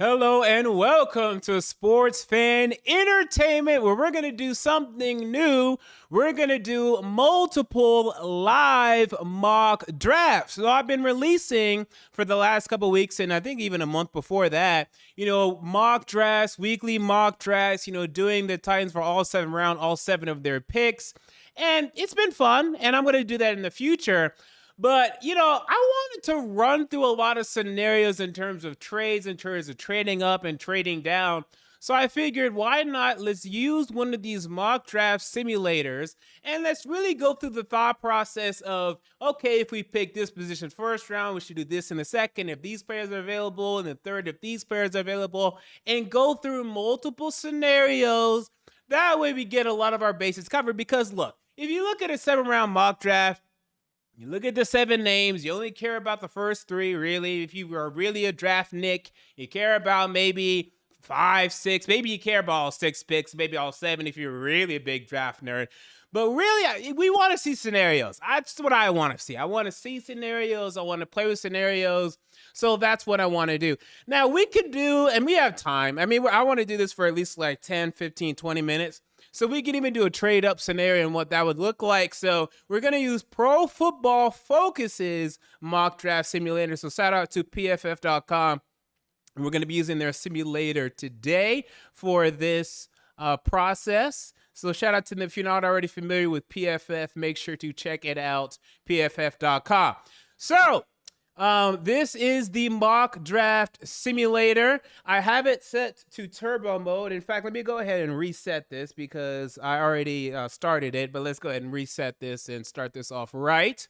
Hello and welcome to Sports Fan Entertainment, where we're going to do something new. We're going to do multiple live mock drafts. So I've been releasing for the last couple of weeks, and I think even a month before that, mock drafts, weekly mock drafts, doing the Titans for all 7 rounds, all 7 of their picks. And it's been fun, and I'm going to do that in the future. But, I wanted to run through a lot of scenarios in terms of trades, in terms of trading up and trading down. So I figured, why not? Let's use one of these mock draft simulators and let's really go through the thought process of, okay, if we pick this position first round, we should do this in the second, if these players are available, in the third, if these players are available, and go through multiple scenarios. That way we get a lot of our bases covered. Because look, if you look at a 7-round mock draft, you look at the 7 names, you only care about the first 3, really. If you are really a draft Nick, you care about maybe 5, 6, maybe you care about all 6 picks, maybe all 7 if you're really a big draft nerd. But really, we want to see scenarios. That's what I want to see. I want to see scenarios. I want to play with scenarios. So that's what I want to do. Now, we could do, and we have time. I mean, I want to do this for at least like 10, 15, 20 minutes. So we can even do a trade up scenario and what that would look like. So we're going to use Pro Football Focus's mock draft simulator. So shout out to pff.com. And we're going to be using their simulator today for this process. So shout out to them. If you're not already familiar with PFF, make sure to check it out, pff.com. So this is the mock draft simulator. I have it set to turbo mode. In fact, let me go ahead and reset this because I already started it, but let's go ahead and reset this and start this off right.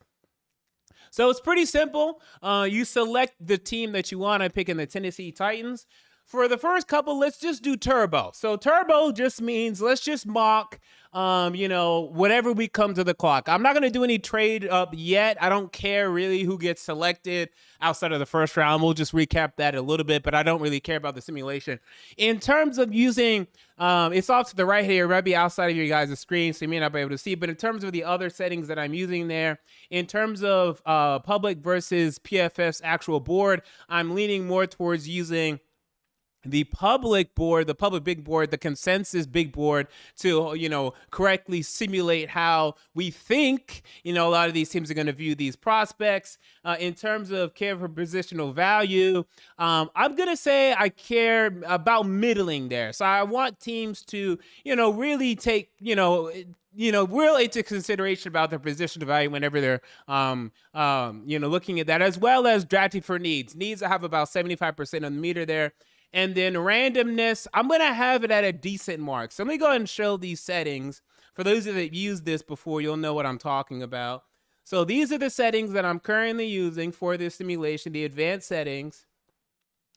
So it's pretty simple. You select the team that you want. I'm picking the Tennessee Titans. For the first couple, let's just do turbo. So turbo just means let's just mock, whatever we come to the clock. I'm not going to do any trade up yet. I don't care really who gets selected outside of the first round. We'll just recap that a little bit, but I don't really care about the simulation. In terms of using, it's off to the right here. It might be outside of your guys' screen, so you may not be able to see. But in terms of the other settings that I'm using there, in terms of public versus PFF's actual board, I'm leaning more towards using the public board, the public big board, the consensus big board to, correctly simulate how we think, a lot of these teams are going to view these prospects. In terms of care for positional value, I'm going to say I care about middling there. So I want teams to, really take, real into consideration about their positional value whenever they're, looking at that, as well as drafting for needs. Needs, I have about 75% on the meter there. And then randomness, I'm going to have it at a decent mark. So let me go ahead and show these settings. For those of you that used this before, you'll know what I'm talking about. So these are the settings that I'm currently using for this simulation, the advanced settings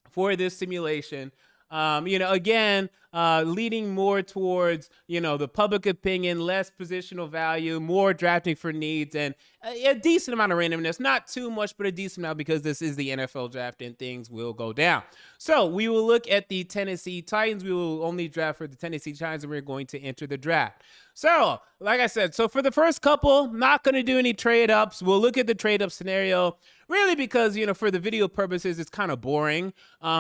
for this simulation. Again, leading more towards, the public opinion, less positional value, more drafting for needs, and a decent amount of randomness. Not too much, but a decent amount because this is the NFL draft and things will go down. So we will look at the Tennessee Titans. We will only draft for the Tennessee Titans, and we're going to enter the draft. So, like I said, so for the first couple, not going to do any trade ups. We'll look at the trade up scenario really because, for the video purposes, it's kind of boring.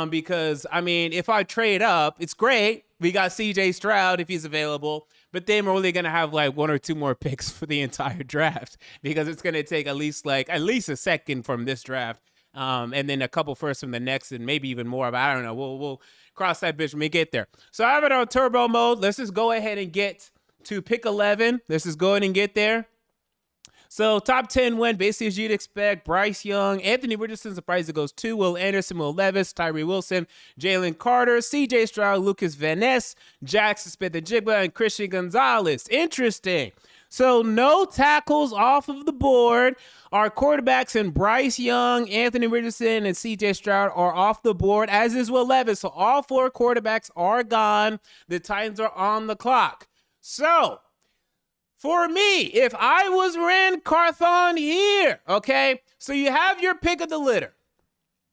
Because, if I trade up, it's great. We got CJ Stroud if he's available, but then we're only going to have like 1 or 2 more picks for the entire draft because it's going to take at least a second from this draft. And then a couple first from the next and maybe even more, but I don't know. We'll cross that bridge when we get there. So I have it on turbo mode. Let's just go ahead and get to pick 11. Let's just go ahead and get there. So top 10 went basically as you'd expect. Bryce Young, Anthony Richardson, surprised it goes 2. Will Anderson, Will Levis, Tyree Wilson, Jalen Carter, CJ Stroud, Lucas Van Ness, Jackson Smith-Njigba, and Christian Gonzalez. Interesting. So no tackles off of the board. Our quarterbacks in Bryce Young, Anthony Richardson, and CJ Stroud are off the board, as is Will Levis. So all 4 quarterbacks are gone. The Titans are on the clock. So for me, if I was Rand Carthon here, okay, so you have your pick of the litter.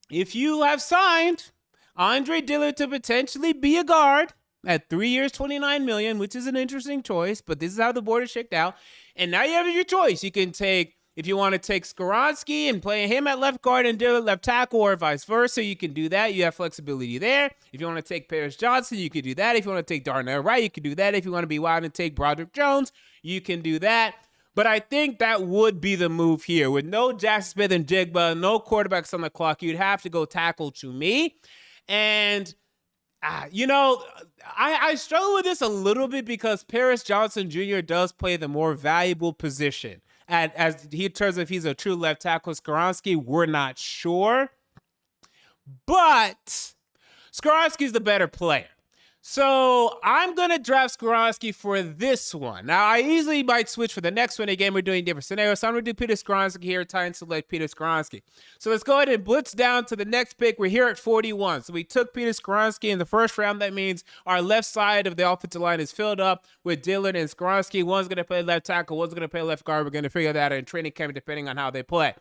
If you have signed Andre Dillard to potentially be a guard at 3 years, $29 million, which is an interesting choice, but this is how the board is checked out. And now you have your choice. You can take If you want to take Skoronski and play him at left guard and Dillard left tackle, or vice versa, you can do that. You have flexibility there. If you want to take Paris Johnson, you can do that. If you want to take Darnell Wright, you can do that. If you want to be wild and take Broderick Jones, you can do that. But I think that would be the move here. With no Jackson Smith and Jigba, no quarterbacks on the clock, you'd have to go tackle to me. And I struggle with this a little bit because Paris Johnson Jr. does play the more valuable position. As he turns if he's a true left tackle, Skoronski, we're not sure. But Skoronski's the better player. So I'm going to draft Skoronski for this one. Now, I easily might switch for the next one. Again, we're doing different scenarios. So I'm going to do Peter Skoronski here, try and select Peter Skoronski. So let's go ahead and blitz down to the next pick. We're here at 41. So we took Peter Skoronski in the first round. That means our left side of the offensive line is filled up with Dillard and Skoronski. One's going to play left tackle. One's going to play left guard. We're going to figure that out in training camp depending on how they play.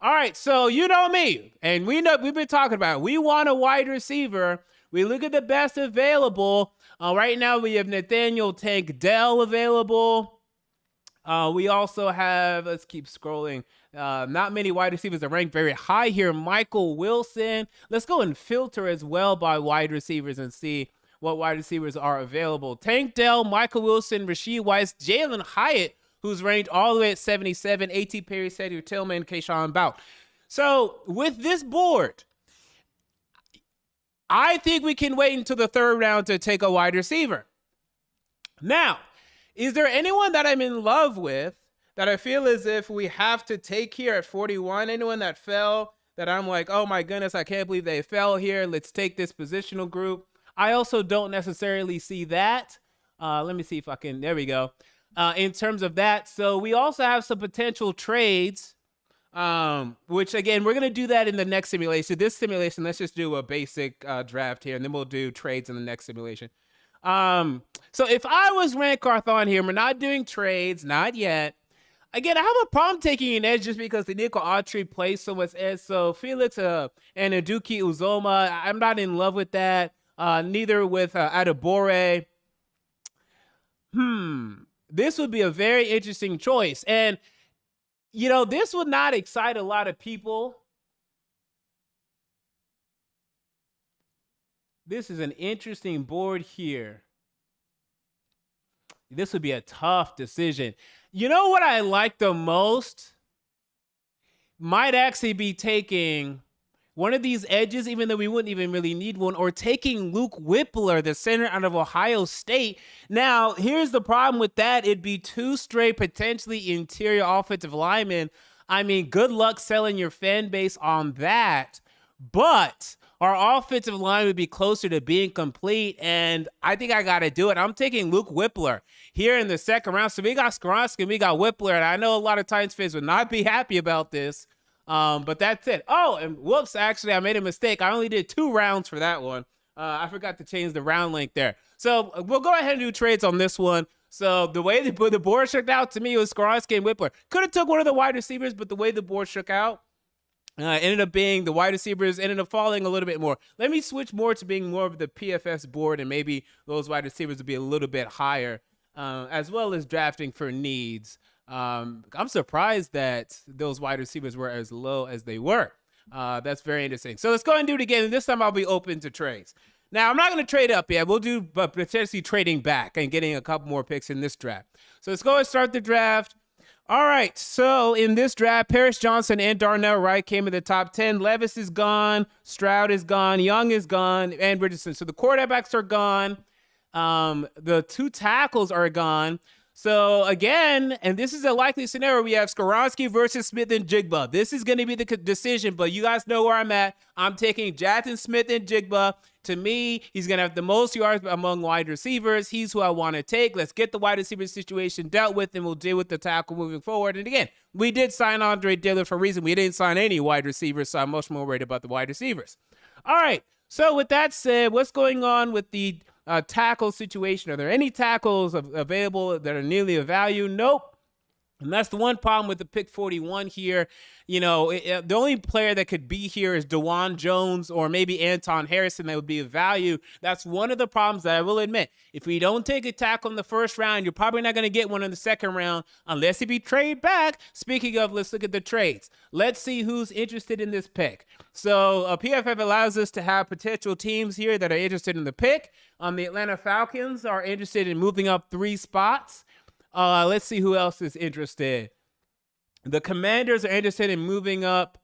All right, so you know me, and we've been talking about it. We want a wide receiver. We look at the best available. Right now, we have Nathaniel Tank Dell available. We also have, let's keep scrolling, not many wide receivers that rank very high here. Michael Wilson. Let's go and filter as well by wide receivers and see what wide receivers are available. Tank Dell, Michael Wilson, Rashid Weiss, Jalen Hyatt, who's ranked all the way at 77, A.T. Perry, Cedric Tillman, Keyshawn Bout. So with this board, I think we can wait until the third round to take a wide receiver. Now, is there anyone that I'm in love with that I feel as if we have to take here at 41? Anyone that fell that I'm like, oh my goodness, I can't believe they fell here. Let's take this positional group. I also don't necessarily see that. Let me see if I can, there we go. In terms of that. So we also have some potential trades. Which again, we're going to do that in the next simulation. This simulation, let's just do a basic draft here, and then we'll do trades in the next simulation. So if I was Rand Carthon here, we're not doing trades, not yet. Again, I have a problem taking an edge just because the Nico Autry plays so much edge. So Felix and Aduki Uzoma, I'm not in love with that. Neither with Adebore. This would be a very interesting choice. And you know, this would not excite a lot of people. This is an interesting board here. This would be a tough decision. You know what I like the most? Might actually be taking one of these edges, even though we wouldn't even really need one, or taking Luke Whippler, the center out of Ohio State. Now, here's the problem with that. It'd be two straight, potentially interior offensive linemen. I mean, good luck selling your fan base on that. But our offensive line would be closer to being complete, and I think I got to do it. I'm taking Luke Whippler here in the second round. So we got Skoronski, we got Whippler, and I know a lot of Titans fans would not be happy about this. But that's it. Oh, and whoops, actually, I made a mistake. I only did 2 rounds for that one. I forgot to change the round length there. So we'll go ahead and do trades on this one. So the way the board shook out to me was Skoronski and Whippler. Could have took one of the wide receivers, but the way the board shook out, ended up being the wide receivers ended up falling a little bit more. Let me switch more to being more of the PFS board, and maybe those wide receivers would be a little bit higher, as well as drafting for needs. I'm surprised that those wide receivers were as low as they were. That's very interesting. So let's go ahead and do it again. And this time I'll be open to trades. Now, I'm not going to trade up yet. We'll do potentially trading back and getting a couple more picks in this draft. So let's go and start the draft. All right. So in this draft, Paris Johnson and Darnell Wright came in the top 10. Levis is gone. Stroud is gone. Young is gone. And Richardson. So the quarterbacks are gone. The 2 tackles are gone. So again, and this is a likely scenario, we have Skoronski versus Smith and Jigba. This is going to be the decision, but you guys know where I'm at. I'm taking Jackson Smith and Jigba. To me, he's going to have the most yards among wide receivers. He's who I want to take. Let's get the wide receiver situation dealt with, and we'll deal with the tackle moving forward. And again, we did sign Andre Dillard for a reason. We didn't sign any wide receivers, so I'm much more worried about the wide receivers. All right, so with that said, what's going on with the tackle situation? Are there any tackles available that are nearly of value? Nope. And that's the one problem with the pick 41 here. The only player that could be here is DeJuan Jones or maybe Anton Harrison that would be of value. That's one of the problems that I will admit. If we don't take a tackle in the first round, you're probably not going to get one in the second round unless if you trade back. Speaking of, let's look at the trades. Let's see who's interested in this pick. So PFF allows us to have potential teams here that are interested in the pick. The Atlanta Falcons are interested in moving up 3 spots. Let's see who else is interested. The Commanders are interested in moving up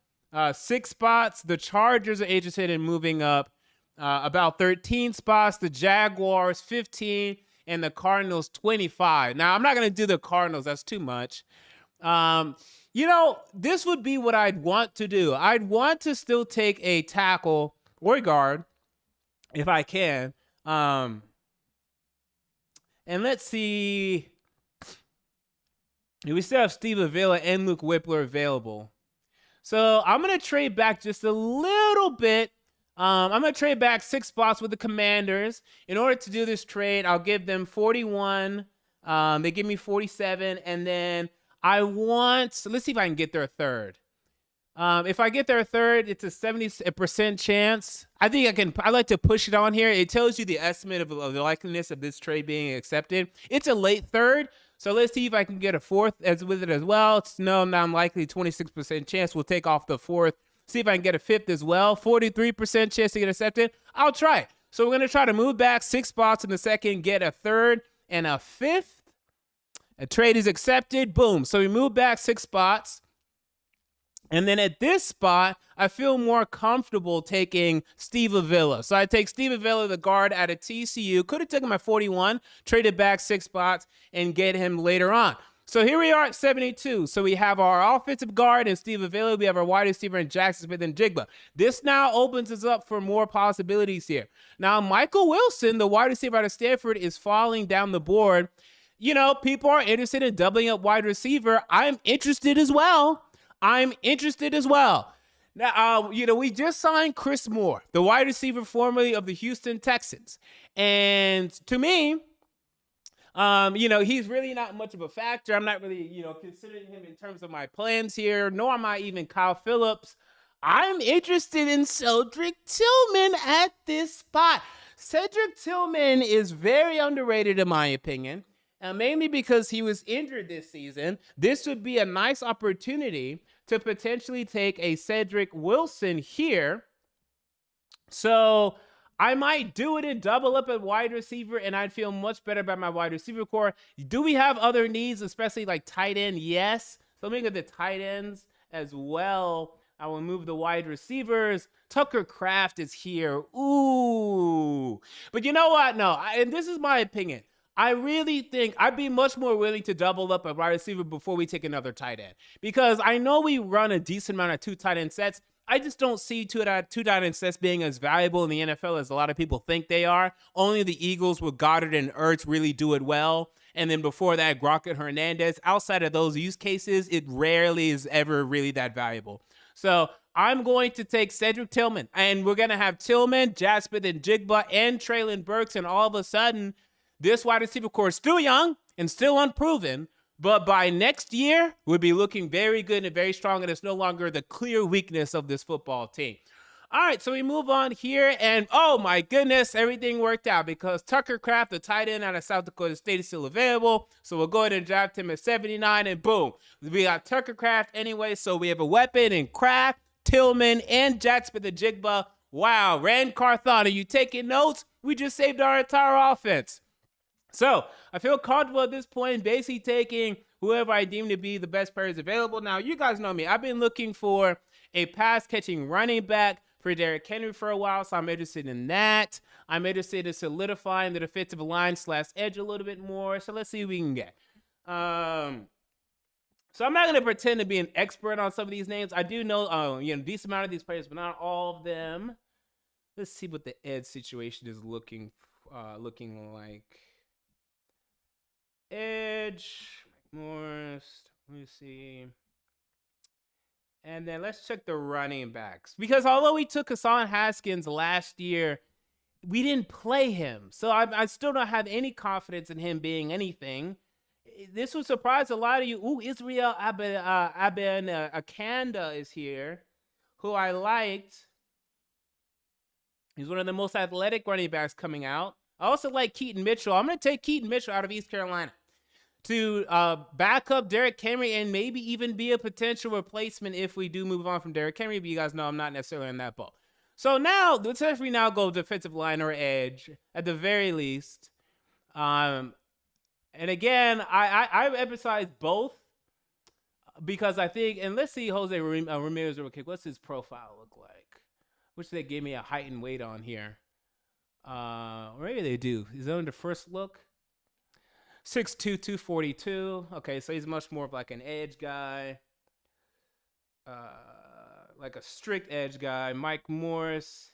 6 spots. The Chargers are interested in moving up about 13 spots. The Jaguars 15 and the Cardinals 25. Now, I'm not going to do the Cardinals. That's too much. This would be what I'd want to do. I'd want to still take a tackle or a guard if I can. And let's see. We still have Steve Avila and Luke Whippler available. So I'm going to trade back just a little bit. I'm going to trade back 6 spots with the Commanders. In order to do this trade, I'll give them 41. They give me 47. And then let's see if I can get their third. If I get their third, it's a 70% chance. I like to push it on here. It tells you the estimate of the likeliness of this trade being accepted. It's a late third. So let's see if I can get a fourth with it as well. It's non-likely, 26% chance. We'll take off the fourth. See if I can get a fifth as well. 43% chance to get accepted. I'll try it. So we're going to try to move back 6 spots in the second, get a third and a fifth. A trade is accepted. Boom. So we move back 6 spots. And then at this spot, I feel more comfortable taking Steve Avila. So I take Steve Avila, the guard out of TCU. Could have taken my 41, traded back 6 spots, and get him later on. So here we are at 72. So we have our offensive guard and Steve Avila. We have our wide receiver and Jackson Smith and Jigba. This now opens us up for more possibilities here. Now, Michael Wilson, the wide receiver out of Stanford, is falling down the board. People are interested in doubling up wide receiver. I'm interested as well. Now, we just signed Chris Moore, the wide receiver formerly of the Houston Texans. And to me, he's really not much of a factor. I'm not really, considering him in terms of my plans here, nor am I even Kyle Phillips. I'm interested in Cedric Tillman at this spot. Cedric Tillman is very underrated in my opinion. Mainly because he was injured this season. This would be a nice opportunity to potentially take a Cedric Wilson here. So I might do it and double up at wide receiver, and I'd feel much better about my wide receiver core. Do we have other needs, especially like tight end? Yes. So let me get the tight ends as well. I will move the wide receivers. Tucker Kraft is here. Ooh. But you know what? No, and this is my opinion. I really think I'd be much more willing to double up a wide receiver before we take another tight end. Because I know we run a decent amount of 2 tight end sets. I just don't see 2 tight end sets being as valuable in the NFL as a lot of people think they are. Only the Eagles with Goddard and Ertz really do it well. And then before that, Gronk and Hernandez. Outside of those use cases, it rarely is ever really that valuable. So I'm going to take Cedric Tillman. And we're going to have Tillman, Jasper, and Jigba, and Treylon Burks. And all of a sudden, this wide receiver core is still young and still unproven, but by next year, we'll be looking very good and very strong, and it's no longer the clear weakness of this football team. All right, so we move on here, and oh my goodness, everything worked out because Tucker Kraft, the tight end out of South Dakota State, is still available. So we'll go ahead and draft him at 79, and boom, we got Tucker Kraft anyway, so we have a weapon in Kraft, Tillman, and Jackson the Jigba. Wow, Rand Carthon, are you taking notes? We just saved our entire offense. So I feel comfortable at this point, basically taking whoever I deem to be the best players available. Now, you guys know me. I've been looking for a pass-catching running back for Derrick Henry for a while, so I'm interested in that. I'm interested in solidifying the defensive line / edge a little bit more. So let's see what we can get. So I'm not going to pretend to be an expert on some of these names. I do know, decent amount of these players, but not all of them. Let's see what the edge situation is looking like. Edge, Morris, let me see. And then let's check the running backs. Because although we took Hassan Haskins last year, we didn't play him. So I still don't have any confidence in him being anything. this will surprise a lot of you. Ooh, Israel Akanda is here, who I liked. He's one of the most athletic running backs coming out. I also like Keaton Mitchell. I'm going to take Keaton Mitchell out of East Carolina to back up Derrick Henry and maybe even be a potential replacement if we do move on from Derrick Henry. But you guys know I'm not necessarily on that boat. So now, let's actually now go defensive line or edge at the very least. And again, I emphasize both because I think, and let's see Jose Ramirez real quick. What's his profile look like? Wish they gave me a height and weight on here. Maybe they do. Is that on the first look? 6'2", 242. Okay, so he's much more of like an edge guy. Like a strict edge guy. Mike Morris,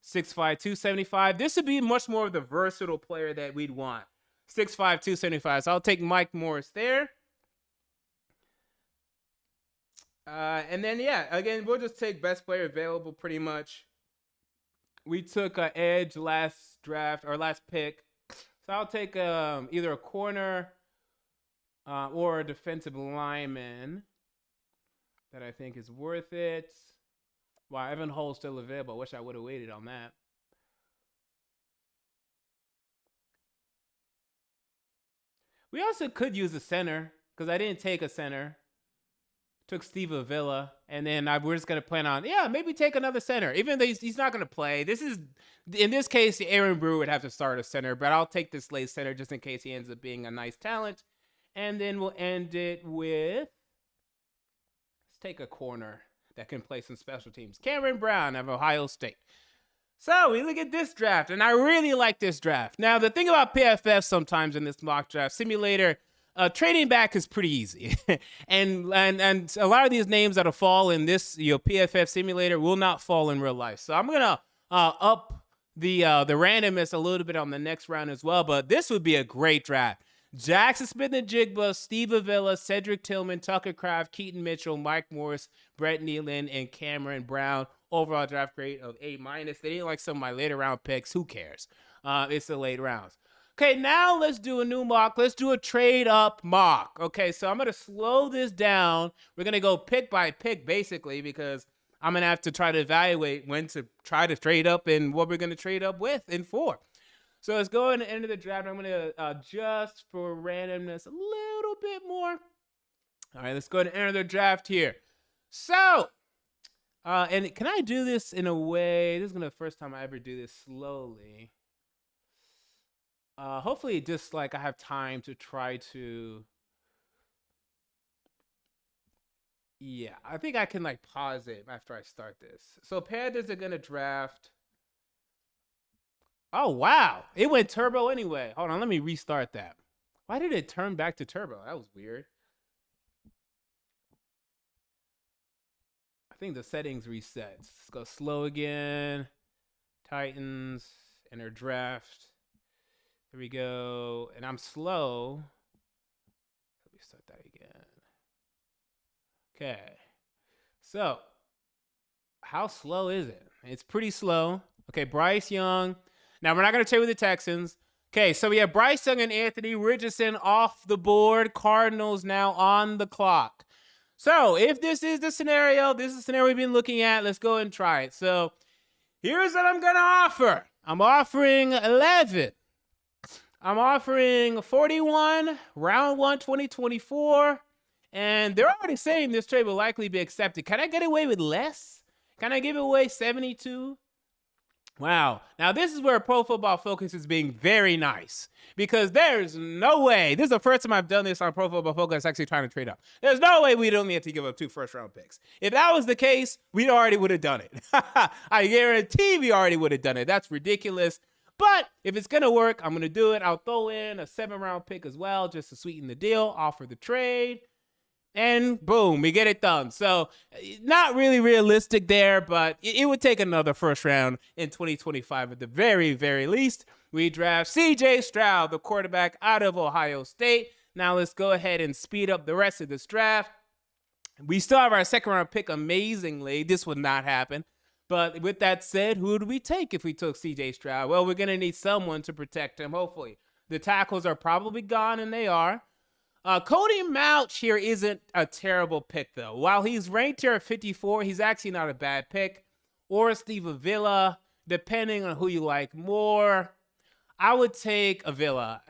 6'5", 275. This would be much more of the versatile player that we'd want. 6'5", 275. So I'll take Mike Morris there. And then, yeah, again, we'll just take best player available pretty much. We took an edge last draft or last pick. So I'll take either a corner or a defensive lineman that I think is worth it. Wow, Evan Hull's still available. I wish I would have waited on that. We also could use a center because I didn't take a center. Took Steve Avila, and then we're just going to plan on, maybe take another center. Even though he's not going to play. In this case, Aaron Brewer would have to start a center, but I'll take this late center just in case he ends up being a nice talent. And then we'll end it with, let's take a corner that can play some special teams. Cameron Brown of Ohio State. So we look at this draft, and I really like this draft. Now, the thing about PFF sometimes in this mock draft simulator, trading back is pretty easy. and a lot of these names that'll fall in this PFF simulator will not fall in real life. So I'm going to up the randomness a little bit on the next round as well. But this would be a great draft. Jackson Smith-Njigba, Steve Avila, Cedric Tillman, Tucker Kraft, Keaton Mitchell, Mike Morris, Brett Nealon, and Cameron Brown. Overall draft grade of A-. They didn't like some of my later round picks. Who cares? It's the late rounds. Okay, now let's do a new mock. Let's do a trade-up mock. Okay, so I'm going to slow this down. We're going to go pick by pick, basically, because I'm going to have to try to evaluate when to try to trade up and what we're going to trade up with and for. So let's go in the end of the draft. I'm going to adjust for randomness a little bit more. All right, let's go to enter the draft here. So, and can I do this in a way? This is going to be the first time I ever do this slowly. Hopefully just like I have time to try to, I think I can like pause it after I start this. So Panthers are going to draft. Oh, wow. It went turbo anyway. Hold on, let me restart that. Why did it turn back to turbo? That was weird. I think the settings reset. Let's go slow again. Titans, enter draft. Here we go. And I'm slow. Let me start that again. Okay. So, how slow is it? It's pretty slow. Okay, Bryce Young. Now, we're not going to trade with the Texans. Okay, so we have Bryce Young and Anthony Richardson off the board. Cardinals now on the clock. So, if this is the scenario, this is the scenario we've been looking at. Let's go and try it. So, here's what I'm going to offer. I'm offering 11. I'm offering 41, round 1, 2024, and they're already saying this trade will likely be accepted. Can I get away with less? Can I give away 72? Wow. Now, this is where Pro Football Focus is being very nice because there's no way. This is the first time I've done this on Pro Football Focus actually trying to trade up. There's no way we'd only have to give up 2 first-round picks. If that was the case, we already would have done it. I guarantee we already would have done it. That's ridiculous. But if it's going to work, I'm going to do it. I'll throw in a 7-round pick as well just to sweeten the deal, offer the trade, and boom, we get it done. So not really realistic there, but it would take another first round in 2025 at the very, very least. We draft C.J. Stroud, the quarterback out of Ohio State. Now let's go ahead and speed up the rest of this draft. We still have our 2nd-round pick amazingly. This would not happen. But with that said, who would we take if we took C.J. Stroud? Well, we're going to need someone to protect him, hopefully. The tackles are probably gone, and they are. Cody Mouch here isn't a terrible pick, though. While he's ranked here at 54, he's actually not a bad pick. Or Steve Avila, depending on who you like more. I would take Avila.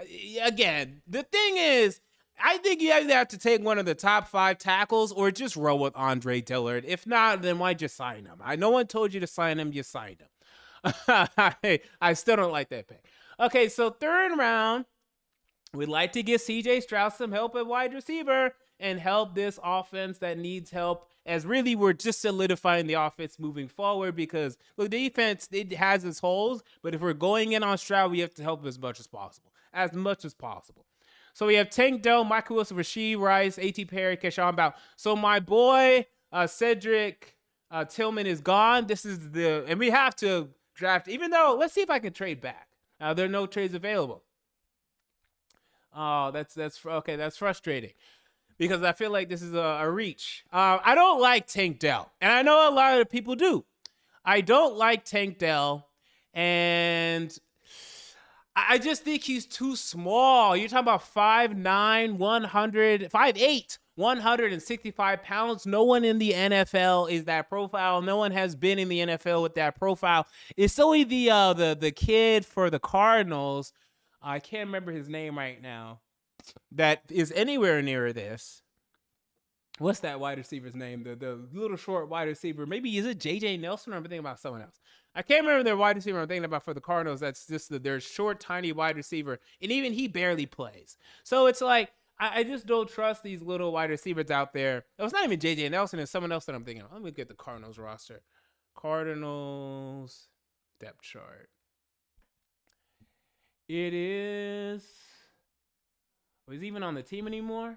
Again, the thing is, I think you either have to take one of the top 5 tackles or just roll with Andre Dillard. If not, then why just sign him? No one told you to sign him, you signed him. I still don't like that pick. Okay, so third round, we'd like to give CJ Stroud some help at wide receiver and help this offense that needs help, as really we're just solidifying the offense moving forward, because look, the defense, it has its holes, but if we're going in on Stroud, we have to help as much as possible. As much as possible. So we have Tank Dell, Michael Wilson, Rashee Rice, A.T. Perry, Keshawn Bow. So my boy Cedric Tillman is gone. And we have to draft, even though, let's see if I can trade back. There are no trades available. Oh, that's okay. That's frustrating because I feel like this is a reach. I don't like Tank Dell, and I know a lot of people do. I don't like Tank Dell, and I just think he's too small. You're talking about 5'9", 5'8", 165 pounds. No one in the NFL is that profile. No one has been in the NFL with that profile. It's only the kid for the Cardinals. I can't remember his name right now. That is anywhere near this. What's that wide receiver's name? The little short wide receiver. Maybe is it J.J. Nelson, or I'm thinking about someone else. I can't remember their wide receiver I'm thinking about for the Cardinals. That's just their short, tiny wide receiver. And even he barely plays. So it's like, I just don't trust these little wide receivers out there. It's not even J.J. Nelson. It's someone else that I'm thinking of. Let me get the Cardinals roster. Cardinals depth chart. It is... Was he even on the team anymore?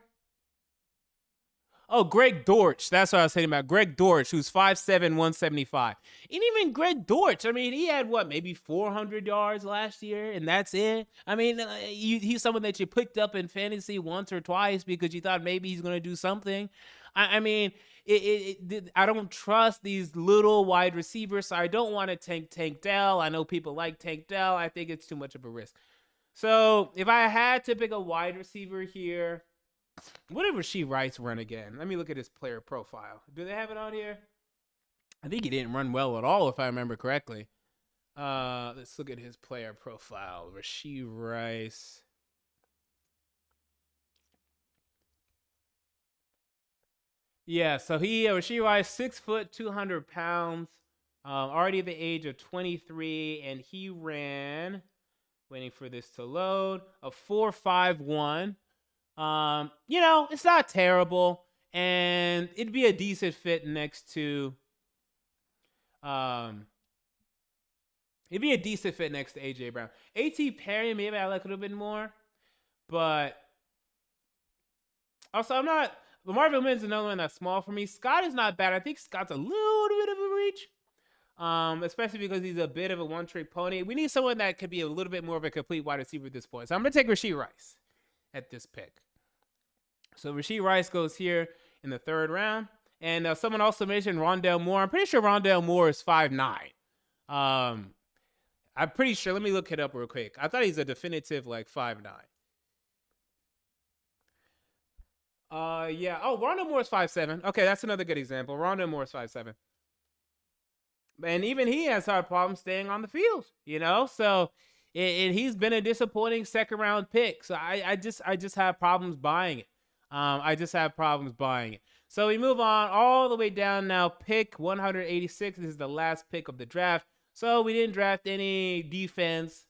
Oh, Greg Dortch. That's what I was saying about Greg Dortch, who's 5'7", 175. And even Greg Dortch, I mean, he had, maybe 400 yards last year, and that's it. I mean, he's someone that you picked up in fantasy once or twice because you thought maybe he's going to do something. I mean, I don't trust these little wide receivers, so I don't want to take Tank Dell. I know people like Tank Dell. I think it's too much of a risk. So if I had to pick a wide receiver here, what did Rashee Rice run again? Let me look at his player profile. Do they have it on here? I think he didn't run well at all, if I remember correctly. Let's look at his player profile. Rashee Rice. Yeah, so Rashee Rice, 6 foot, 200 pounds, already at the age of 23, and he ran, waiting for this to load, a 4.51. It's not terrible, and it'd be a decent fit next to AJ Brown. A.T. Perry, maybe I like a little bit more, but also Marvin Mims is another one that's small for me. Scott is not bad. I think Scott's a little bit of a reach. Especially because he's a bit of a one-trick pony. We need someone that could be a little bit more of a complete wide receiver at this point. So I'm going to take Rashee Rice at this pick. So Rashee Rice goes here in the third round. And someone also mentioned Rondale Moore. I'm pretty sure Rondale Moore is 5'9". I'm pretty sure. Let me look it up real quick. I thought he's a definitive 5'9". Yeah. Oh, Rondale Moore is 5'7". Okay, that's another good example. Rondale Moore is 5'7". And even he has hard problems staying on the field, So he's been a disappointing second round pick. So I just have problems buying it. So we move on all the way down now. Pick 186. This is the last pick of the draft. So we didn't draft any defense.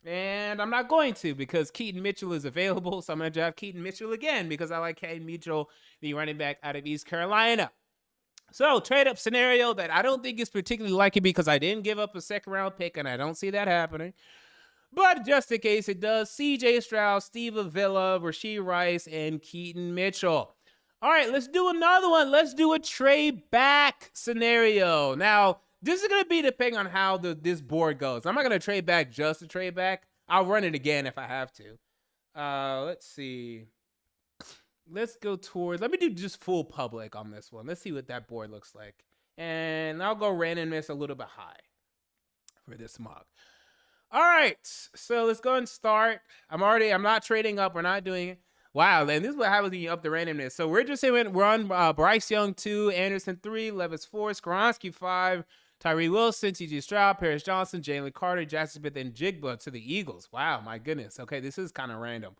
And I'm not going to because Keaton Mitchell is available. So I'm going to draft Keaton Mitchell again because I like Keaton Mitchell, the running back out of East Carolina. So, trade-up scenario that I don't think is particularly likely because I didn't give up a second-round pick, and I don't see that happening. But just in case it does, CJ Stroud, Steve Avila, Rashee Rice, and Keaton Mitchell. All right, let's do another one. Let's do a trade-back scenario. Now, this is going to be depending on how this board goes. I'm not going to trade back just to trade back. I'll run it again if I have to. Let's see. Let's go towards, let me do just full public on this one. Let's see what that board looks like. And I'll go randomness a little bit high for this mock. All right, so let's go and start. I'm not trading up. We're not doing it. Wow, and this is what happens when you up the randomness. So we're just saying we're on Bryce Young 2, Anderson 3, Levis 4, Skoronski 5, Tyree Wilson, T.J. Stroud, Paris Johnson, Jalen Carter, Jackson Smith, and Jigba to the Eagles. Wow, my goodness. Okay, this is kind of random.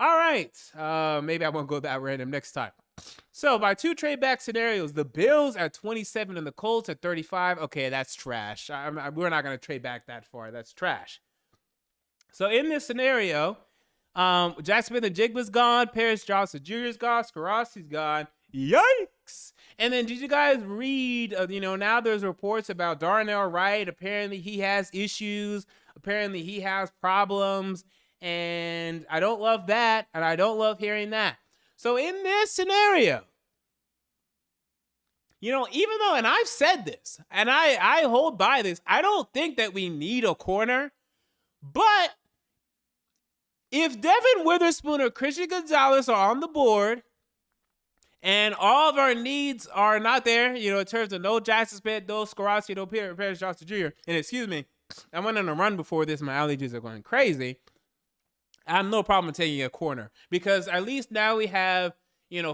All right, maybe I won't go that random next time. So by 2 trade back scenarios, the Bills at 27 and the Colts at 35. Okay, that's trash. We're not going to trade back that far. That's trash. So in this scenario, Jackson Smith and Jigba's gone. Paris Johnson Jr.'s gone. Skoronski's gone. Yikes! And then did you guys read, now there's reports about Darnell Wright. Apparently he has issues. Apparently he has problems. And I don't love that. And I don't love hearing that. So in this scenario, even though, and I've said this, and I hold by this, I don't think that we need a corner. But if Devin Witherspoon or Christian Gonzalez are on the board, and all of our needs are not there, in terms of no Jackson Smith, no Skoronski, no Paris Johnson Jr., and excuse me, I went on a run before this. My allergies are going crazy. I have no problem taking a corner because at least now we have,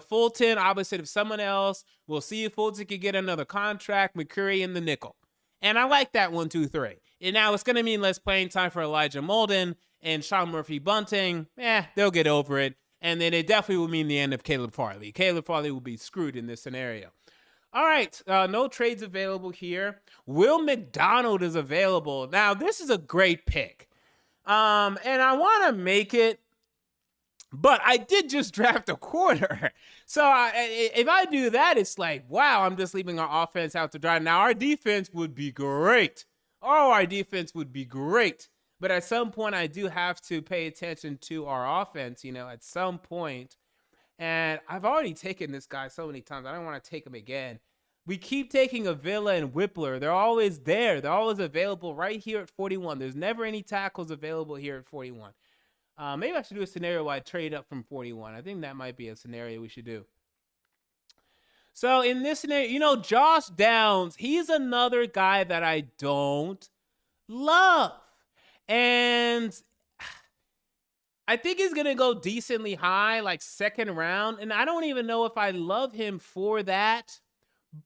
Fulton opposite of someone else. We'll see if Fulton can get another contract. McCurry in the nickel. And I like that 1, 2, 3. And now it's going to mean less playing time for Elijah Molden and Sean Murphy Bunting. They'll get over it. And then it definitely will mean the end of Caleb Farley. Caleb Farley will be screwed in this scenario. All right, no trades available here. Will McDonald is available. Now, this is a great pick. And I want to make it, but I did just draft a corner. So if I do that, it's like, wow, I'm just leaving our offense out to dry. Now, our defense would be great. Oh, our defense would be great. But at some point, I do have to pay attention to our offense, at some point. And I've already taken this guy so many times. I don't want to take him again. We keep taking Avila and Whippler. They're always there. They're always available right here at 41. There's never any tackles available here at 41. Maybe I should do a scenario where I trade up from 41. I think that might be a scenario we should do. So in this scenario, Josh Downs, he's another guy that I don't love. And I think he's going to go decently high, like second round. And I don't even know if I love him for that.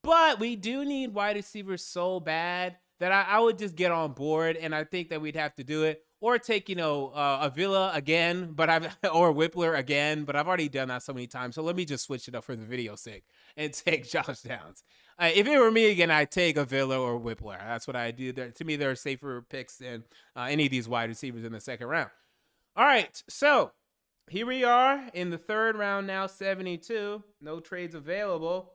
But we do need wide receivers so bad that I would just get on board. And I think that we'd have to do it. Or take, Avila again, or Whippler again. But I've already done that so many times. So let me just switch it up for the video's sake and take Josh Downs. If it were me again, I'd take Avila or Whippler. That's what I do. To me, there are safer picks than any of these wide receivers in the second round. All right, so here we are in the third round now, 72. No trades available.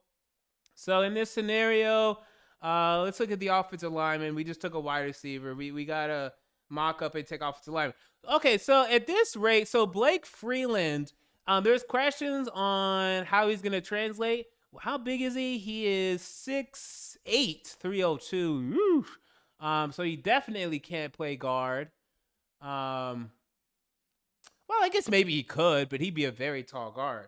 So in this scenario, let's look at the offensive lineman. We just took a wide receiver. We got to mock up and take offensive lineman. Okay, so at this rate, so Blake Freeland, there's questions on how he's going to translate. How big is he? He is 6'8", 302. So he definitely can't play guard. Well, I guess maybe he could, but he'd be a very tall guard.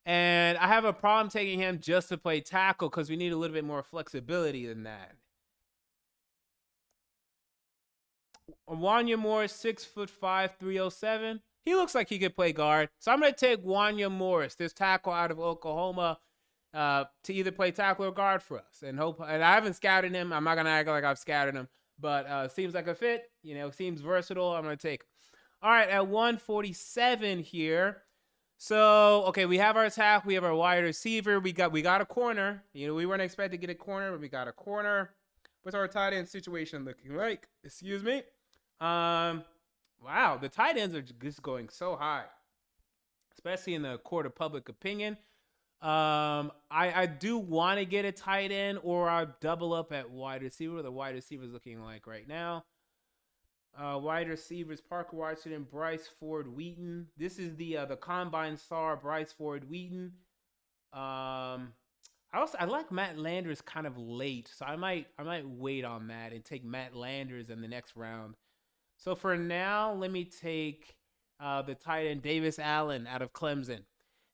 And I have a problem taking him just to play tackle because we need a little bit more flexibility than that. Wanya Morris, 6'5", 307. He looks like he could play guard. So I'm going to take Wanya Morris, this tackle out of Oklahoma, to either play tackle or guard for us. And I haven't scouted him. I'm not going to act like I've scouted him. But seems like a fit. Seems versatile. I'm going to take him. All right, at 147 here. So, okay, we have our tackle. We have our wide receiver. We got a corner. We weren't expecting to get a corner, but we got a corner. What's our tight end situation looking like? Excuse me. Wow, the tight ends are just going so high, especially in the court of public opinion. I do want to get a tight end, or I double up at wide receiver. The wide receiver is looking like right now. Wide receivers: Parker Washington, Bryce Ford Wheaton. This is the combine star, Bryce Ford Wheaton. I like Matt Landers kind of late, so I might wait on that and take Matt Landers in the next round. So for now, let me take the tight end Davis Allen out of Clemson,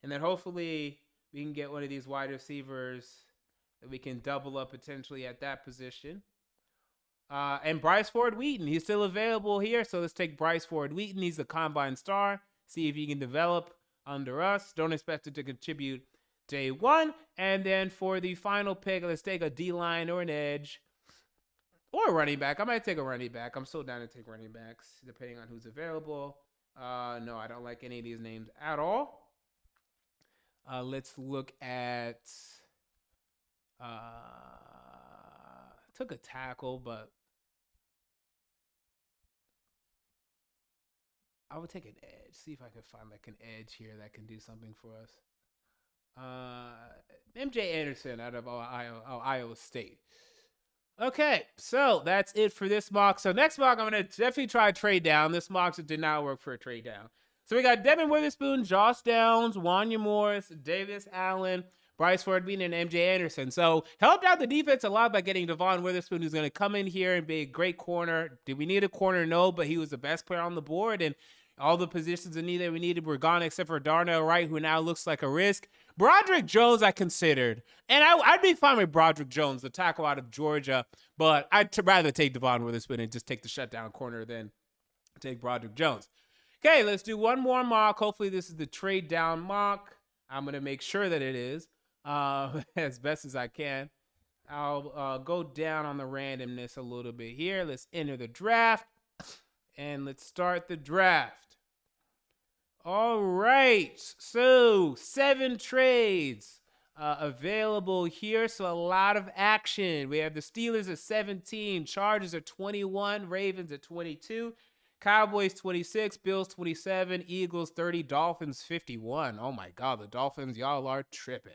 and then hopefully we can get one of these wide receivers that we can double up potentially at that position. And Bryce Ford Wheaton, he's still available here. So let's take Bryce Ford Wheaton. He's a combine star. See if he can develop under us. Don't expect him to contribute day one. And then for the final pick, let's take a D-line or an edge or a running back. I might take a running back. I'm so down to take running backs depending on who's available. No, I don't like any of these names at all. Let's look at... took a tackle, but I would take an edge. See if I can find like an edge here that can do something for us. MJ Anderson out of Iowa State. Okay, so that's it for this mock. So next mock, I'm going to definitely try a trade down. This mock did not work for a trade down. So we got Devin Witherspoon, Josh Downs, Wanya Morris, Davis Allen, Bryce Ford Wheaton, and MJ Anderson. So helped out the defense a lot by getting Devon Witherspoon, who's going to come in here and be a great corner. Did we need a corner? No, but he was the best player on the board, and all the positions in need that we needed were gone except for Darnell Wright, who now looks like a risk. Broderick Jones I considered, and I'd be fine with Broderick Jones, the tackle out of Georgia, but I'd rather take Devon Witherspoon and just take the shutdown corner than take Broderick Jones. Okay, let's do one more mock. Hopefully this is the trade down mock. I'm going to make sure that it is as best as I can. I'll go down on the randomness a little bit here. Let's enter the draft, and let's start the draft. All right, so 7 trades available here, so a lot of action. We have the Steelers at 17, Chargers at 21, Ravens at 22, Cowboys 26, Bills 27, Eagles 30, Dolphins 51. Oh my God, the Dolphins, y'all are tripping.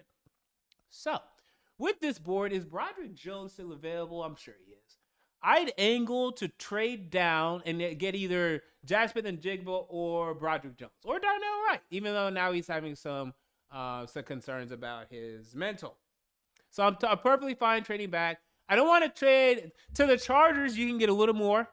So, with this board, is Broderick Jones still available? I'm sure he is. I'd angle to trade down and get either Jack Smith-Njigba or Broderick Jones or Darnell Wright, even though now he's having some concerns about his mental. So I'm perfectly fine trading back. I don't want to trade to the Chargers. You can get a little more,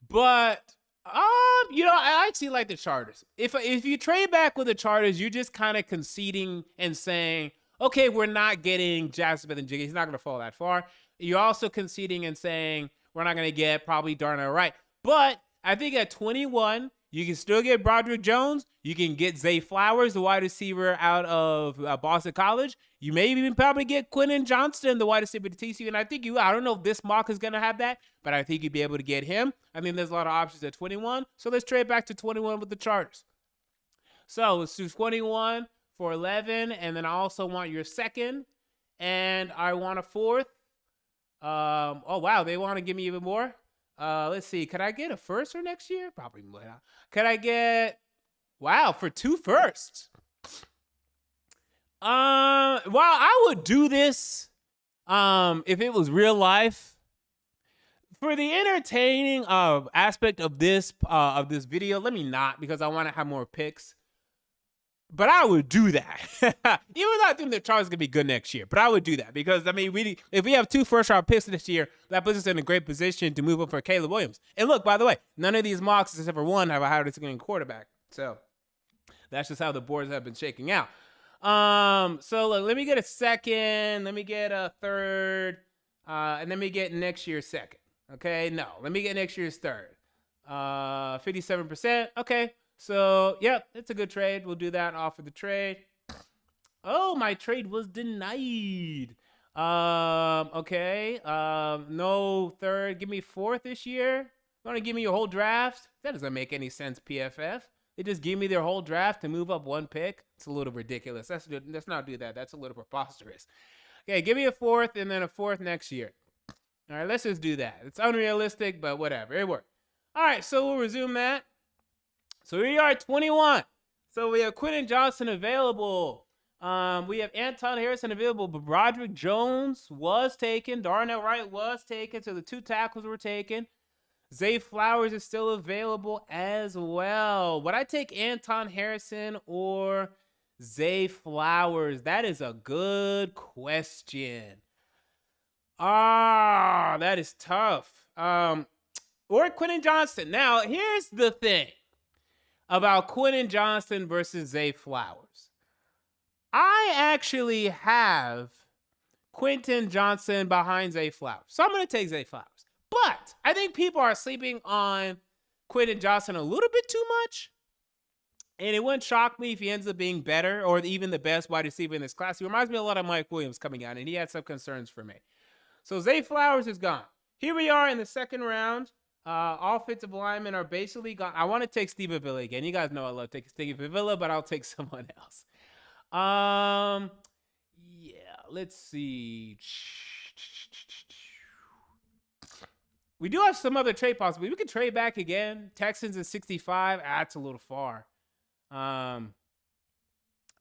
but I actually like the Chargers. If you trade back with the Chargers, you're just kind of conceding and saying, okay, we're not getting Jack Smith-Njigba. He's not going to fall that far. You're also conceding and saying we're not going to get probably Darnell Wright. But I think at 21, you can still get Broderick Jones. You can get Zay Flowers, the wide receiver out of Boston College. You may even probably get Quentin Johnston, the wide receiver to TCU. And I don't know if this mock is going to have that, but I think you'd be able to get him. I mean, there's a lot of options at 21. So let's trade back to 21 with the Chargers. So let's do 21 for 11. And then I also want your second. And I want a fourth. Oh wow, they want to give me even more. Let's see, could I get a first for next year? Probably not. Could I get for 2 firsts? Well, I would do this if it was real life. For the entertaining aspect of this video, let me not, because I want to have more picks. But I would do that. Even though I think the Chargers are going to be good next year. But I would do that because, I mean, if we have 2 first-round picks this year, that puts us in a great position to move up for Caleb Williams. And look, by the way, none of these mocks, except for one, have a higher than quarterback. So that's just how the boards have been shaking out. So look, let me get a second. Let me get a third. And let me get next year's second. Okay? No, let me get next year's third. 57%. Okay. So, yep, it's a good trade. We'll do that and offer the trade. Oh, my trade was denied. Okay. No third. Give me fourth this year. You want to give me your whole draft? That doesn't make any sense, PFF. They just give me their whole draft to move up 1 pick. It's a little ridiculous. Let's not do that. That's a little preposterous. Okay, give me a fourth and then a fourth next year. All right, let's just do that. It's unrealistic, but whatever. It worked. All right, so we'll resume that. So we are at 21. So we have Quentin Johnston available. We have Anton Harrison available, but Broderick Jones was taken. Darnell Wright was taken, so the 2 tackles were taken. Zay Flowers is still available as well. Would I take Anton Harrison or Zay Flowers? That is a good question. That is tough. Or Quentin Johnston. Now, here's the thing about Quentin Johnston versus Zay Flowers. I actually have Quentin Johnson behind Zay Flowers. So I'm going to take Zay Flowers. But I think people are sleeping on Quentin Johnson a little bit too much. And it wouldn't shock me if he ends up being better or even the best wide receiver in this class. He reminds me a lot of Mike Williams coming out, and he had some concerns for me. So Zay Flowers is gone. Here we are in the second round. Offensive linemen are basically gone. I want to take Steve Avila again. You guys know I love taking Steve Avila, but I'll take someone else. Yeah, let's see. We do have some other trade possibilities. We could trade back again. Texans at 65. That's a little far. I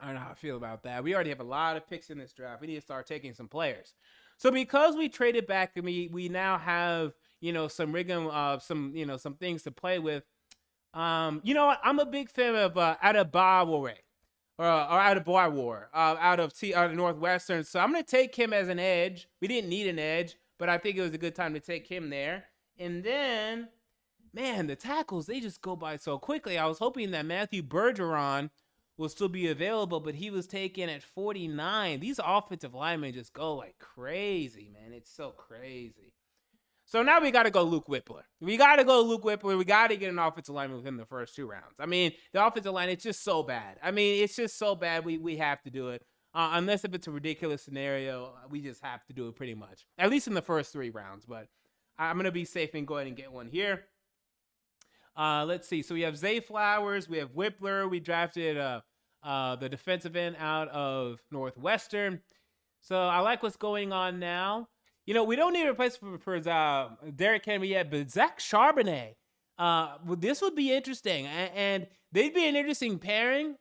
don't know how I feel about that. We already have a lot of picks in this draft. We need to start taking some players. So because we traded back, we now have some some things to play with. You know what? I'm a big fan of Adebawore or Adebawore out of Northwestern. So I'm gonna take him as an edge. We didn't need an edge, but I think it was a good time to take him there. And then, man, the tackles, they just go by so quickly. I was hoping that Matthew Bergeron will still be available, but he was taken at 49. These offensive linemen just go like crazy, man. It's so crazy. So now we got to go Luke Whippler. We got to get an offensive lineman within the first 2 rounds. I mean, the offensive line, it's just so bad. It's just so bad. We have to do it. Unless if it's a ridiculous scenario, we just have to do it pretty much. At least in the first 3 rounds. But I'm going to be safe and go ahead and get one here. Let's see. So we have Zay Flowers. We have Whippler. We drafted the defensive end out of Northwestern. So I like what's going on now. We don't need a replacement for Derrick Henry yet, but Zach Charbonnet, this would be interesting. And they'd be an interesting pairing.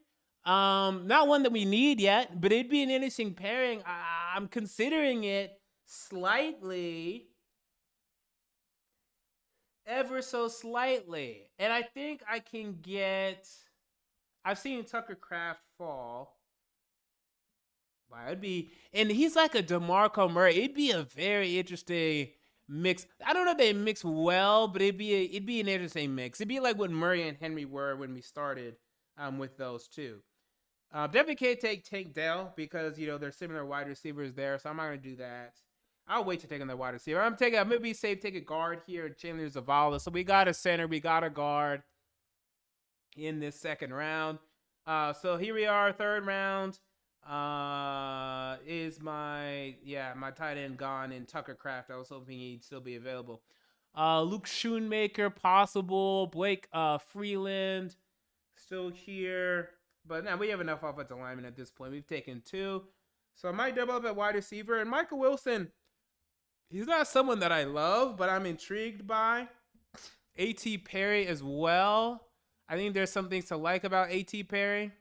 Not one that we need yet, but it'd be an interesting pairing. I'm considering it slightly. Ever so slightly. And I think I can get... I've seen Tucker Kraft fall. And he's like a DeMarco Murray. It'd be a very interesting mix. I don't know if they mix well, but it'd be an interesting mix. It'd be like what Murray and Henry were when we started with those two. Definitely can't take Tank Dell because they're similar wide receivers there, so I'm not gonna do that. I'll wait to take another wide receiver. I'm gonna be safe, take a guard here, Chandler Zavala. So we got a center, we got a guard in this second round. So here we are, third round. Is my tight end gone in Tucker Kraft. I was hoping he'd still be available. Luke Schoonmaker, possible. Blake Freeland, still here. But now we have enough offensive linemen at this point. We've taken 2. So I might double up at wide receiver. And Michael Wilson, he's not someone that I love, but I'm intrigued by. A.T. Perry as well. I think there's some things to like about A.T. Perry.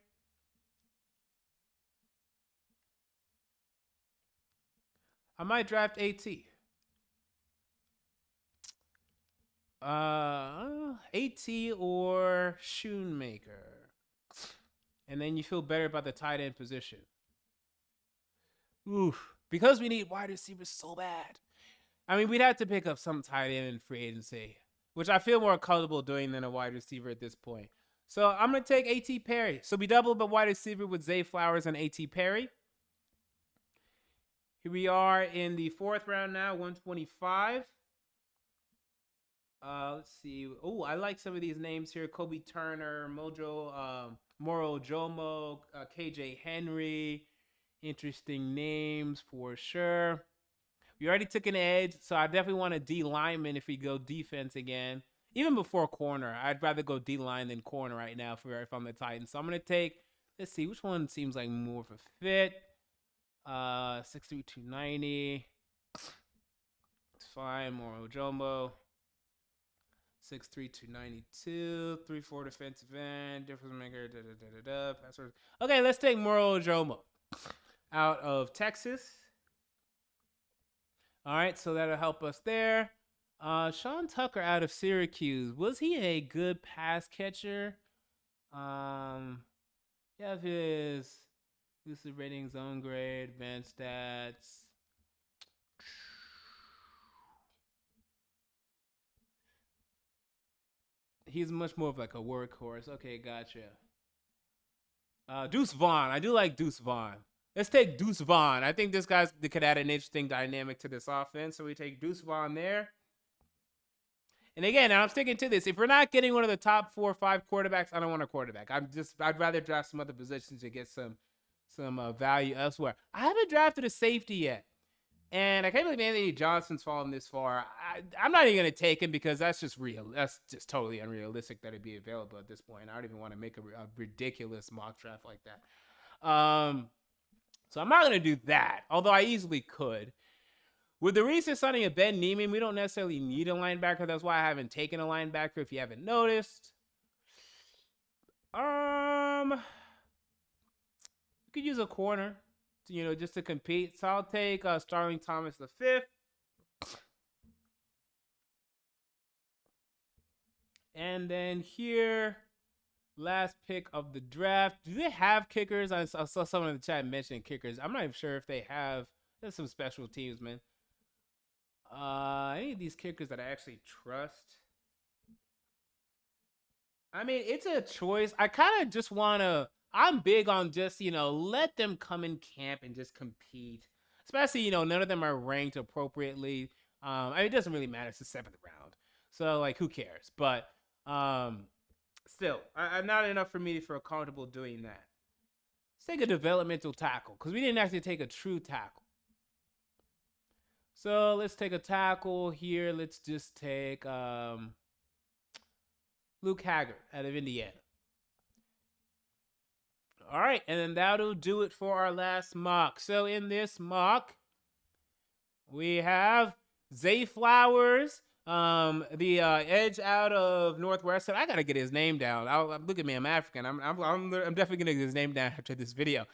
I might draft AT. AT or Schoonmaker. And then you feel better about the tight end position. Oof. Because we need wide receivers so bad. We'd have to pick up some tight end in free agency, which I feel more comfortable doing than a wide receiver at this point. So I'm going to take A.T. Perry. So we double up a wide receiver with Zay Flowers and A.T. Perry. Here we are in the 4th round now, 125. Let's see. Oh, I like some of these names here. Kobe Turner, Moro Jomo, KJ Henry. Interesting names for sure. We already took an edge, so I definitely want a D lineman if we go defense again. Even before corner, I'd rather go D line than corner right now if I'm the Titans. So I'm going to take, let's see, which one seems like more of a fit. 6'3", 290. It's fine. Moro Jumbo. 6'3", 292. 3'4" defensive end. Difference maker. Password. Okay, let's take Moro Jumbo out of Texas. All right, so that'll help us there. Sean Tucker out of Syracuse. Was he a good pass catcher? Yeah, his exclusive rating, zone grade, advanced stats. He's much more of like a workhorse. Okay, gotcha. Deuce Vaughn. I do like Deuce Vaughn. Let's take Deuce Vaughn. I think this guy could add an interesting dynamic to this offense. So we take Deuce Vaughn there. And again, I'm sticking to this. If we're not getting one of the top 4 or 5 quarterbacks, I don't want a quarterback. I'd rather draft some other positions to get some value elsewhere. I haven't drafted a safety yet. And I can't believe Anthony Johnson's fallen this far. I'm not even going to take him because that's just real. That's just totally unrealistic that it'd be available at this point. I don't even want to make a ridiculous mock draft like that. So I'm not going to do that, although I easily could. With the recent signing of Ben Neiman, we don't necessarily need a linebacker. That's why I haven't taken a linebacker, if you haven't noticed. We could use a corner, just to compete. So I'll take Starling Thomas the fifth. And then here, last pick of the draft. Do they have kickers? I saw someone in the chat mention kickers. I'm not even sure if they have. There's some special teams, man. Any of these kickers that I actually trust. I mean, it's a choice. I kind of just want to. I'm big on just, let them come in camp and just compete. Especially, none of them are ranked appropriately. It doesn't really matter. It's the 7th round. So, who cares? But still, I'm not enough for me to feel comfortable doing that. Let's take a developmental tackle because we didn't actually take a true tackle. So let's take a tackle here. Let's just take Luke Haggard out of Indiana. All right, and then that'll do it for our last mock. So in this mock, we have Zay Flowers, the edge out of Northwestern. I gotta get his name down. Look at me, I'm African. I'm definitely gonna get his name down after this video.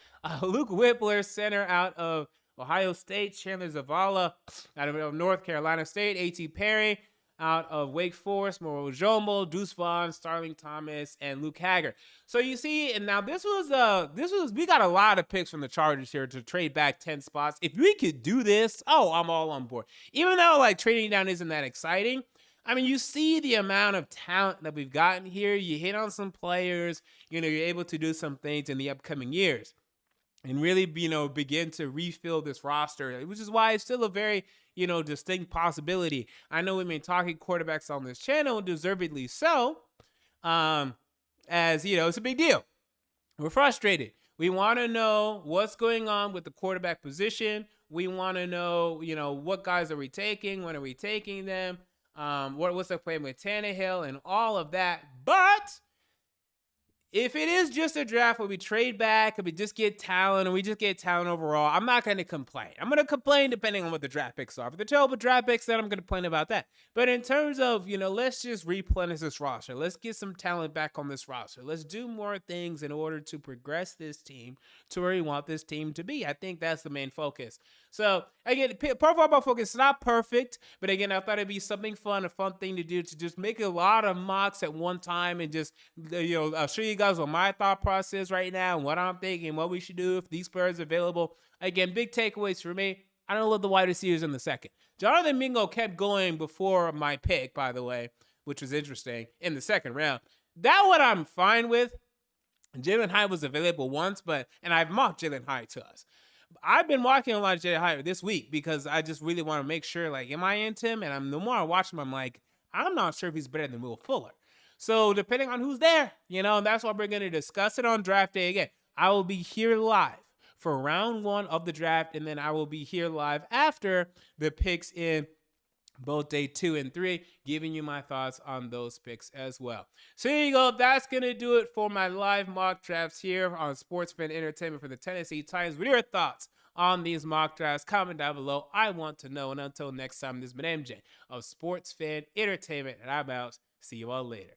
Luke Whippler, center out of Ohio State. Chandler Zavala out of North Carolina State. A.T. Perry out of Wake Forest. Moro Jomo, Deuce Vaughn, Starling Thomas, and Luke Haggard. So you see, and now this was we got a lot of picks from the Chargers here to trade back 10 spots. If we could do this, I'm all on board. Even though trading down isn't that exciting. I mean, you see the amount of talent that we've gotten here. You hit on some players. You're able to do some things in the upcoming years. And really, begin to refill this roster, which is why it's still a very, distinct possibility. I know we've been talking quarterbacks on this channel, deservedly so, as, it's a big deal. We're frustrated. We want to know what's going on with the quarterback position. We want to know, what guys are we taking? When are we taking them? What's the plan with Tannehill and all of that? But if it is just a draft where we trade back and we just get talent and we just get talent overall, I'm not going to complain. I'm going to complain depending on what the draft picks are. If they're terrible draft picks, then I'm going to complain about that. But in terms of, let's just replenish this roster. Let's get some talent back on this roster. Let's do more things in order to progress this team to where we want this team to be. I think that's the main focus. So, again, Pro Football Focus is not perfect, but again, I thought it'd be something fun, a fun thing to do, to just make a lot of mocks at one time and just, I'll show you guys what my thought process right now and what I'm thinking, what we should do if these players are available. Again, big takeaways for me. I don't love the wide receivers in the second. Jonathan Mingo kept going before my pick, by the way, which was interesting, in the second round. That one I'm fine with. Jalen Hyatt was available once, and I've mocked Jalen Hyatt to us. I've been watching a lot of Jalen Hyatt this week because I just really want to make sure, am I into him? And the more I watch him, I'm like, I'm not sure if he's better than Will Fuller. So depending on who's there, that's why we're going to discuss it on draft day. Again, I will be here live for round 1 of the draft, and then I will be here live after the picks in both day 2 and 3, giving you my thoughts on those picks as well. So here you go. That's going to do it for my live mock drafts here on Sports Fan Entertainment for the Tennessee Titans. What are your thoughts on these mock drafts? Comment down below. I want to know. And until next time, this has been MJ of Sports Fan Entertainment, and I'm out. See you all later.